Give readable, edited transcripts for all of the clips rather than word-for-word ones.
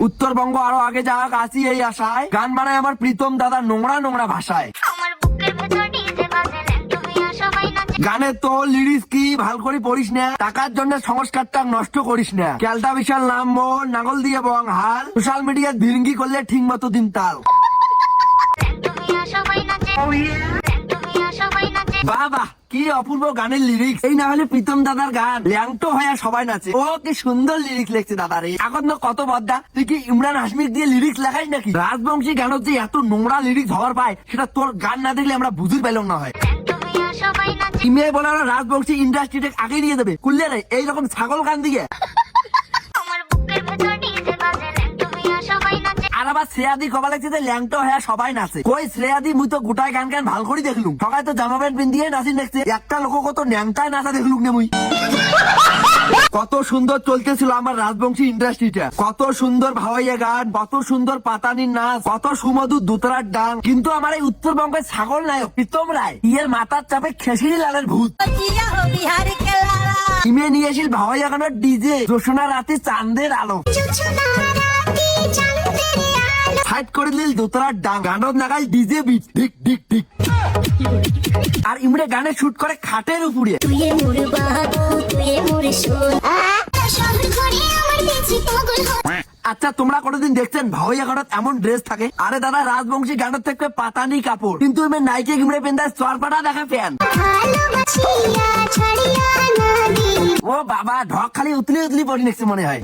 উত্তরবঙ্গ আরো আগে যাওয়া আসি এই আশায়, গান বানায় আমার প্রীতম দাদা নোংরা নোংরা ভাষায়। গানের তো লিরিক্স কি ভাল করে পড়িস না, টাকার জন্য সংস্কারটা নষ্ট করিস না। ক্যালটা বিশাল নাম মোহন, নাগল দিয়ে বং হাল, সোশ্যাল মিডিয়া ভিলঙ্গি করলে ঠিক মতো দিন তাল। বাবা কি অপূর্ব গানের লিরিক্স, এই না হলে প্রীতম দাদার গান ল্যাংটো হয়ে সবাই নাচে। ও কি সুন্দর লিরিক্স লিখছে দাদা রে। এখন তো কত বদ্দা, তুই কি ইমরান হাশমিক দিয়ে লিরিক্স লেখাই নাকি? রাজবংশী গানের যে এত নোংরা লিরিক্স হওয়ার পায়, সেটা তোর গান না দেখলে আমরা বুঝতে পাইলাম না হয়। ইমে বলে রাজবংশী ইন্ডাস্ট্রিতে আগে নিয়ে দেবে কুল্লে রে এইরকম ছাগল গান দিয়ে। আর আবার শ্রেয়াদি কবা লাগছে যে ল্যাংটো হ্যাঁ সবাই নাচে। কই শ্রেয়াদি মুই তো গোটায় গান গান ভাল করে দেখলুম, সবাই তো জামা প্যান্ট পিন্দিয়ে নাচি দেখছে, একটা লোক কত ন্যাংটায় নাচা দেখলুম না মুই। কত সুন্দর চলতেছিল আমার রাজবংশী ইন্ডাস্ট্রিটা, কত সুন্দর ভাওয়াইয়া গান, কত সুন্দর পাতানির নাচ, কত সুমধুর দুতরার ডান। কিন্তু আমার এই উত্তরবঙ্গের ছাগল নায়ক প্রীতম রায় ইয়ের মাথার চাপে খেসিরি লালের ভূত। ইমে নিয়ে এসেছিল ভাওয়াইয়া গানের ডিজে জোসনা রাতে চাঁদের আলো, ফাইট করে দিল দোতরার ডাং, গানত নাগাল ডিজে বিট ঠিক ঠিক ঠিক। আর ইমরে গানে শুট করে খাটের উপরে। আচ্ছা তোমরা কোনদিন দেখছেন ভাওয়াইয়া গানত এমন ড্রেস থাকে? আরে দাদা রাজবংশী গানের থেকে পাতানি কাপড়, কিন্তু এমনি নাইকে গিমড়ে পেন্দায় চরপাটা দেখা ফ্যান। ও বাবা ঢক খালি উতলি উতলি পড়ি নেছে মনে হয়।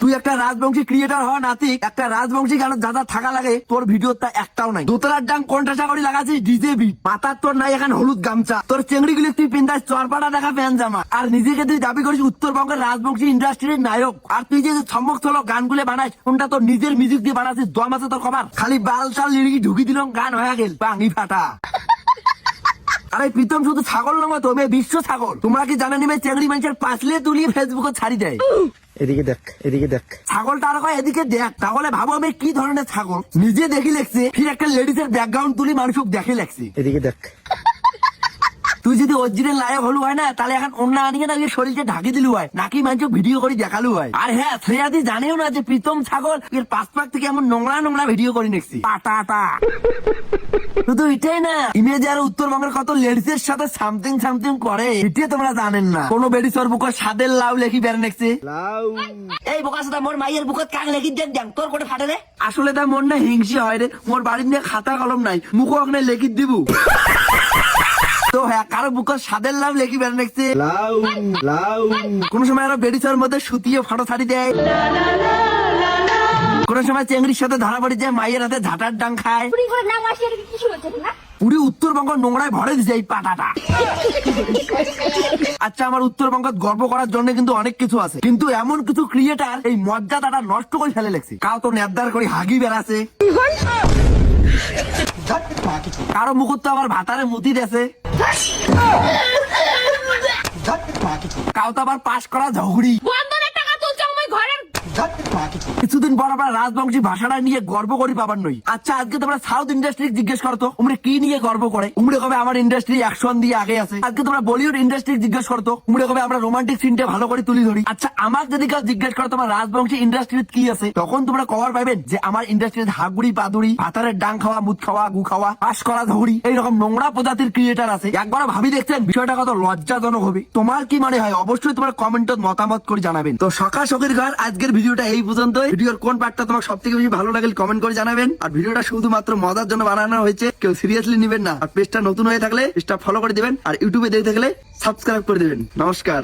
তুই একটা রাজবংশী ক্রিয়েটার হওয়া নাতি, একটা রাজবংশী গানের দাদা থাকা লাগে, তোর ভিডিও তা একটাও নাই। দোতলার ডাং কন্টাসা করে লাগাছিস ডিজে বিট, মাথার তোর নাই এখন হলুদ গামছা, তোর চেংড়ি গুলি তুই পিন্দাস চরপাটা দেখা প্যান জামা, আর নিজেকে তুই দাবি করিস উত্তরবঙ্গের রাজবংশী ইন্ডাস্ট্রির নায়ক। আর তুই যে চমক চলক গানগুলো বানাস, কোনটা তোর নিজের মিউজিক দিয়ে বানাচ্ছিস, দম আছে তোর খবর? খালি বাল সাল লিরিকি ঢুকি দিলাম গান হয়ে গেল পাঙ্গি ফাটা। আরে প্রীতম শুধু ছাগল নয় তো, বিশ্ব ছাগল। তোমরা কি জানা নিবে চেংড়ি মানুষের পাশলে তুলিয়ে ফেসবুকে ছাড়ি দেয়। এদিকে দেখ, এদিকে দেখ, ছাগলটা আর কয় এদিকে দেখ, তাহলে ভাবো আমি কি ধরনের ছাগল। নিজে দেখি লেখছে, ফির একটা লেডিসের ব্যাকগ্রাউন্ড তুলি মানুষক দেখে লেখছি। এদিকে দেখ। তুই যদি অরিজিনাল নায়ক হলু হয় না, তাহলে এখন অন্য আনিয়ে না শরীরটা ঢাকি দিলু হয়, নাকি মানুষ ভিডিও করে দেখালু হয়। আর হ্যাঁ শ্রেয়াদি জানেও না যে প্রীতম ছাগল এর পাঁচ থেকে এমন নোংরা নোংরা ভিডিও করে নিচ্ছি পাটা। শুধু এটাই না, ইমেজ আর উত্তরবঙ্গের কত লেডিসের সাথে সামথিং সামথিং করে, এটা তোমরা জানেন না। কোন বেডিসর বুকের সাদের লাউ লেখি বের নেছে, এই বোকা সাদা মোর মাইয়ের বুকের কাক লেখি দেখ দেখ তোর কোটে ফাটে রে। আসলে তার মন না হিংসি হয় রে, মোর বাড়ির নিয়ে খাতা কলম নাই, মুখো ওখানে লেখি দিব। তো হ্যাঁ কারো বুকের সাদের লাভ লেখি বের নেছে, কোন সময় আরো বেডিসর মধ্যে সুতিয়ে ফাটো ছাড়ি দেয়, কোন সময় চেংড়ির সাথে ধরা পড়ে যায়, মায়ের হাতে ঝাঁটার ডাং খায়। পুরো উত্তরবঙ্গ নোংরায় ভরে দিছে এই পাটাটা। আচ্ছা আমার উত্তরবঙ্গ গর্ব করার জন্য কিন্তু অনেক কিছু আছে, কিন্তু এমন কিছু ক্রিয়েটার এই মর্যাদাটা নষ্ট করে ফেলে লেগছে। কাউ তো নেবদার করে হাগি বেড়াছে, কারো মুখত তো আবার ভাতারে মুতি দেছে, কাউ তো আবার পাশ করা ঝগড়ি। কিছুদিন পর আমরা রাজবংশী ভাষাটা নিয়ে গর্ব করি পাবার নই। আচ্ছা আজকে তোমরা সাউথ ইন্ডাস্ট্রি জিজ্ঞেস করতো উমরে কি নিয়ে গর্ব করে, উমরে কবে আমার ইন্ডাস্ট্রি অ্যাকশন দিয়ে আগে আছে। আজকে তোমরা বলিউড ইন্ডাস্ট্রি জিজ্ঞেস করতো, উমরে কবে আমরা রোমান্টিক সিনটা ভালো করে তুলি ধরি। আচ্ছা আমার যদি কেউ জিজ্ঞেস করো তোমার রাজবংশী ইন্ডাস্ট্রি কি আছে, তখন তোমরা কভার পাইবেন যে আমার ইন্ডাস্ট্রির হাগুড়ি পাদুড়ি, ভাতারের ডাং খাওয়া, মুদ খাওয়া, গু খাওয়া, পাশ করা ঝগড়ি, এইরকম নোংরা প্রজাতির ক্রিয়েটার আছে। একবার ভাবি দেখছেন বিষয়টা কত লজ্জাজনক হবে? তোমার কি মনে হয়? অবশ্যই তোমার কমেন্টত মতামত করে জানাবেন। তো সকাল সকের ঘর আজকের ভিডিওটা এই পর্যন্ত। ভিডিওর কোন পার্টটা তোমার সব থেকে বেশি ভালো লাগলে কমেন্ট করে জানাবেন। আর ভিডিওটা শুধুমাত্র মজার জন্য বানানো হয়েছে, কেউ সিরিয়াসলি নেবেন না। আর পেজটা নতুন হয়ে থাকলে পেজটা ফলো করে দিবেন, আর ইউটিউবে দেখে থাকলে সাবস্ক্রাইব করে দিবেন। নমস্কার।